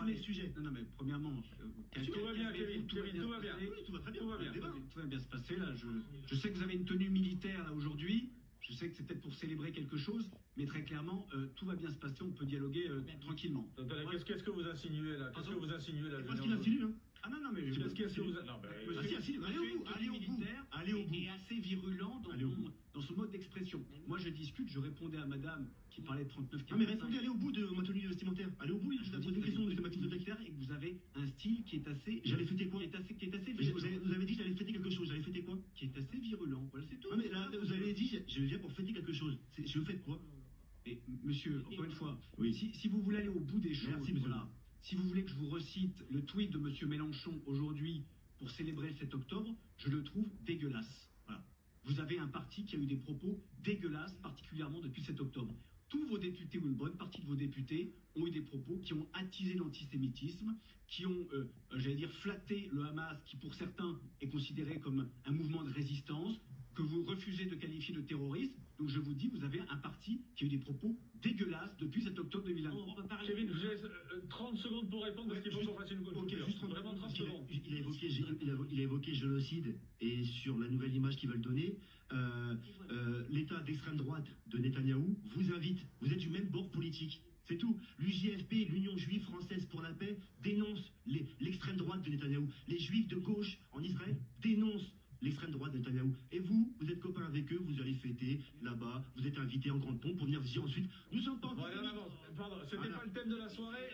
assumer le sujet. Non, mais premièrement, tout va bien, Kevin, tout va bien. Oui, tout va très bien. Tout va bien se passer là. Je sais que vous avez une tenue militaire là aujourd'hui. Je sais que c'est peut-être pour célébrer quelque chose, mais très clairement, tout va bien se passer. On peut dialoguer tranquillement. Qu'est-ce que vous insinuez là? Qu'est-ce que vous insinuez là? Parce qu'il insinue, hein. Ah non, mais qu'est-ce que vous... Non, allez au bout. Allez au bout. Et assez virulent dans son mode d'expression. Moi, je discute, je répondais à madame qui parlait de 39 Non, mais répondez, allez au bout de ma tenue vestimentaire. Allez au bout, je vous ai posé une question de ma tenue vestimentaire. Et que vous avez un style qui est assez... J'allais fêter quoi? Qui est assez virulent. Vous avez dit que j'allais fêter quelque chose. J'allais fêter quoi? Qui est assez virulent. Voilà, c'est tout. Non, mais là, vous avez dit, je viens pour fêter quelque chose. Je vous faites quoi? Et monsieur, encore une fois, oui. si vous voulez aller au bout des choses, merci, voilà. Si vous voulez que je vous recite le tweet de monsieur Mélenchon aujourd'hui pour célébrer le 7 octobre, je le trouve dégueulasse. Voilà. Vous avez un parti qui a eu des propos dégueulasses, particulièrement depuis le 7 octobre. Tous vos députés, ou une bonne partie de vos députés, ont eu des propos qui ont attisé l'antisémitisme, qui ont, j'allais dire, flatté le Hamas, qui pour certains est considéré comme un mouvement de résistance, que vous refusez de qualifier de terroriste. Donc je vous dis, vous avez un parti qui a eu des propos dégueulasses depuis 7 octobre 2023. Kevin, je vous laisse 30 secondes pour répondre parce qu'il faut qu'on fasse une coupure. Ok, juste vraiment 30 secondes. Il a évoqué génocide et sur la nouvelle image qu'ils veulent donner, l'état d'extrême droite de Netanyahou vous invite, vous êtes du même bord politique. C'est tout. L'UJFP, l'Union juive française pour la paix, dénonce l'extrême droite de Netanyahou. Les juifs de gauche en Israël dénoncent l'extrême droite de Netanyahou. Et vous êtes copains avec eux, vous allez fêter là-bas, vous êtes invités en grande pompe pour venir dire ensuite, nous sommes pas en Pardon, c'était pas le thème de la soirée.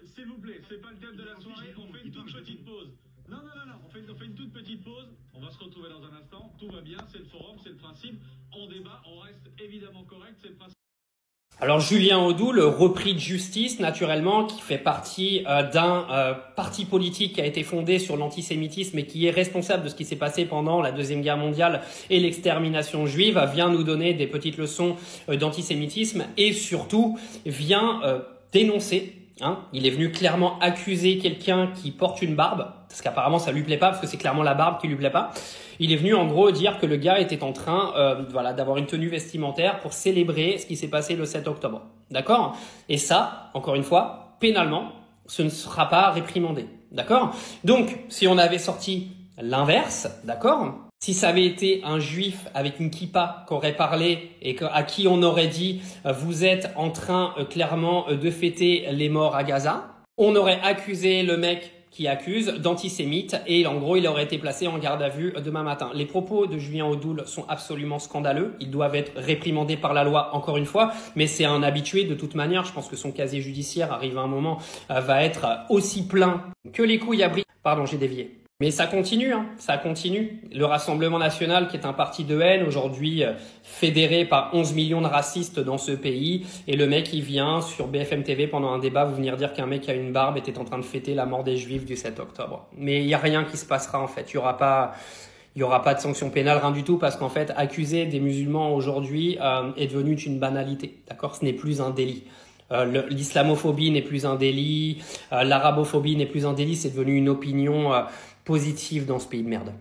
S'il vous plaît, c'est pas le thème de la soirée. On fait une toute petite pause. Non, on fait une toute petite pause. On va se retrouver dans un instant. Tout va bien, c'est le forum, c'est le principe. On débat, on reste évidemment correct, c'est le principe. Alors Julien Audoul, repris de justice naturellement, qui fait partie d'un parti politique qui a été fondé sur l'antisémitisme et qui est responsable de ce qui s'est passé pendant la Deuxième Guerre mondiale et l'extermination juive, vient nous donner des petites leçons d'antisémitisme et surtout vient dénoncer. Il est venu clairement accuser quelqu'un qui porte une barbe, parce qu'apparemment ça lui plaît pas, parce que c'est clairement la barbe qui lui plaît pas. Il est venu en gros dire que le gars était en train d'avoir une tenue vestimentaire pour célébrer ce qui s'est passé le 7 octobre. D'accord? Et ça, encore une fois, pénalement, ce ne sera pas réprimandé. D'accord? Donc, si on avait sorti l'inverse, d'accord? Si ça avait été un juif avec une kippa qui aurait parlé et à qui on aurait dit vous êtes en train clairement de fêter les morts à Gaza, on aurait accusé le mec qui accuse d'antisémite et en gros il aurait été placé en garde à vue demain matin. Les propos de Julien Audoul sont absolument scandaleux, ils doivent être réprimandés par la loi encore une fois, mais c'est un habitué de toute manière. Je pense que son casier judiciaire arrive à un moment va être aussi plein que les couilles à bris. Pardon, j'ai dévié. Mais ça continue, ça continue. Le Rassemblement national, qui est un parti de haine, aujourd'hui fédéré par 11 millions de racistes dans ce pays, et le mec il vient sur BFM TV pendant un débat vous venir dire qu'un mec qui a une barbe était en train de fêter la mort des Juifs du 7 octobre. Mais il y a rien qui se passera en fait. Il y aura pas de sanction pénale, rien du tout, parce qu'en fait accuser des musulmans aujourd'hui est devenu une banalité. D'accord, ce n'est plus un délit. L'islamophobie n'est plus un délit, l'arabophobie n'est plus un délit, c'est devenu une opinion positive dans ce pays de merde.